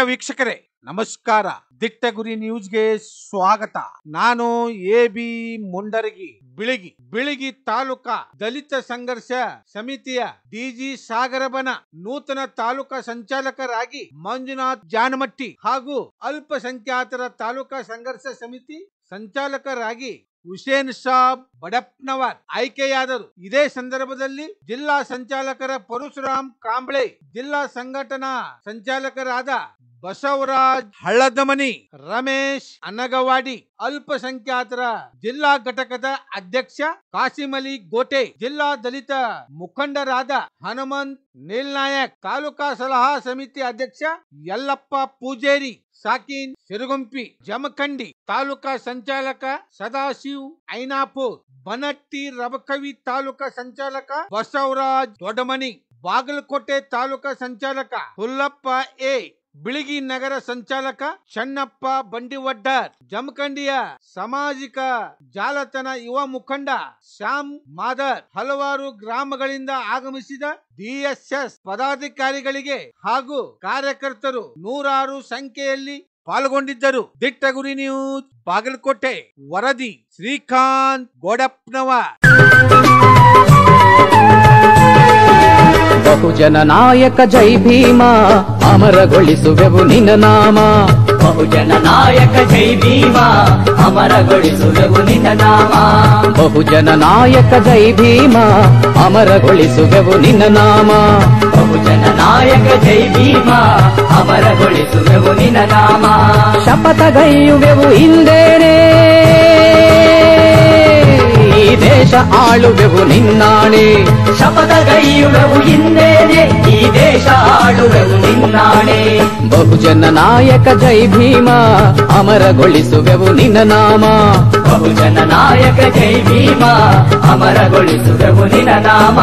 ವೀಕ್ಷಕರೇ ನಮಸ್ಕಾರ. ದಿಟ್ಟ ಗುರಿ ನ್ಯೂಸ್ಗೆ ಸ್ವಾಗತ. ನಾನು ಎಬಿ ಮುಂಡರಗಿ, ಬಿಳಿಗಿ ತಾಲೂಕಾ ದಲಿತ ಸಂಘರ್ಷ ಸಮಿತಿಯ ಡಿಜಿ ಸಾಗರಬನ ನೂತನ ತಾಲೂಕಾ ಸಂಚಾಲಕರಾಗಿ ಮಂಜುನಾಥ್ ಜಾನಮಟ್ಟಿ ಹಾಗೂ ಅಲ್ಪಸಂಖ್ಯಾತರ ತಾಲೂಕಾ ಸಂಘರ್ಷ ಸಮಿತಿ ಸಂಚಾಲಕರಾಗಿ ಹುಸೇನ್ ಸಾಬ್ ಬಡಪ್ನವರ್ ಆಯ್ಕೆಯಾದರು. ಇದೇ ಸಂದರ್ಭದಲ್ಲಿ ಜಿಲ್ಲಾ ಸಂಚಾಲಕರ ಪರಶುರಾಮ್ ಕಾಂಬ್ಳೆ, ಜಿಲ್ಲಾ ಸಂಘಟನಾ ಸಂಚಾಲಕರಾದ ಬಸವರಾಜ್ ಹಳ್ಳದಮನಿ, ರಮೇಶ್ ಅನಗವಾಡಿ, ಅಲ್ಪಸಂಖ್ಯಾತರ ಜಿಲ್ಲಾ ಘಟಕದ ಅಧ್ಯಕ್ಷ ಕಾಸಿಮಲಿ ಗೋಟೆ, ಜಿಲ್ಲಾ ದಲಿತ ಮುಖಂಡರಾದ ಹನುಮಂತ್ ನೀಲ್ನಾಯಕ್, ತಾಲೂಕಾ ಸಲಹಾ ಸಮಿತಿ ಅಧ್ಯಕ್ಷ ಯಲ್ಲಪ್ಪ ಪೂಜೇರಿ, ಸಾಕಿನ್ ಸಿರುಗುಂಪಿ, ಜಮಖಂಡಿ ತಾಲೂಕಾ ಸಂಚಾಲಕ ಸದಾಶಿವ್ ಐನಾಪುರ್, ಬನಟ್ಟಿ ರಬಕವಿ ತಾಲೂಕಾ ಸಂಚಾಲಕ ಬಸವರಾಜ್ ದೊಡ್ಡಮನಿ, ಬಾಗಲಕೋಟೆ ತಾಲೂಕಾ ಸಂಚಾಲಕ ಹುಲ್ಲಪ್ಪ ಎ, ಬಿಳಿಗಿ ನಗರ ಸಂಚಾಲಕ ಚನ್ನಪ್ಪ ಬಂಡಿವಡ್ಡರ್, ಜಮಖಂಡಿಯ ಸಾಮಾಜಿಕ ಜಾಲತಾಣ ಯುವ ಮುಖಂಡ ಶ್ಯಾಮ್ ಮಾದರ್, ಹಲವಾರು ಗ್ರಾಮಗಳಿಂದ ಆಗಮಿಸಿದ ಡಿಎಸ್ಎಸ್ ಪದಾಧಿಕಾರಿಗಳಿಗೆ ಹಾಗೂ ಕಾರ್ಯಕರ್ತರು ನೂರಾರು ಸಂಖ್ಯೆಯಲ್ಲಿ ಪಾಲ್ಗೊಂಡಿದ್ದರು. ದಿಟ್ಟ ಗುರಿ ನ್ಯೂಸ್ ಬಾಗಲಕೋಟೆ, ವರದಿ ಶ್ರೀಕಾಂತ್ ಗೋಡಪ್ನವರ್. ಬಹುಜನ ನಾಯಕ ಜೈ ಭೀಮ, ಅಮರಗೊಳಿಸುವೆವು ನಿನ್ನ ನಾಮ. ಬಹುಜನ ನಾಯಕ ಜೈ ಭೀಮ, ಅಮರಗೊಳಿಸುವೆವು ನಿನ್ನ ನಾಮ. ಬಹುಜನ ನಾಯಕ ಜೈ ಭೀಮ, ಅಮರಗೊಳಿಸುವೆವು ನಿನ್ನ ನಾಮ. ಬಹುಜನ ನಾಯಕ ಜೈ ಭೀಮ, ಅಮರಗೊಳಿಸುವೆವು ನಿನ್ನ ನಾಮ. ಶಪಥಗೈಯುವೆವು ಹಿಂದೇನೆ, ಈ ದೇಶ ಆಳುವೆವು ನಿನ್ನಾಣೆ. ಶಪಥಗೈಯುವೆವು ಹಿಂದೇನೆ, ಈ ದೇಶ ಆಳುವೆವು ನಿನ್ನಾಣೆ. ಬಹುಜನ ನಾಯಕ ಜೈ ಭೀಮ, ಅಮರಗೊಳಿಸುವೆವು ನಿನ್ನ ನಾಮ. ಬಹುಜನ ನಾಯಕ ಜೈ ಭೀಮ, ಅಮರಗೊಳಿಸುವೆವು ನಿನ್ನ ನಾಮ.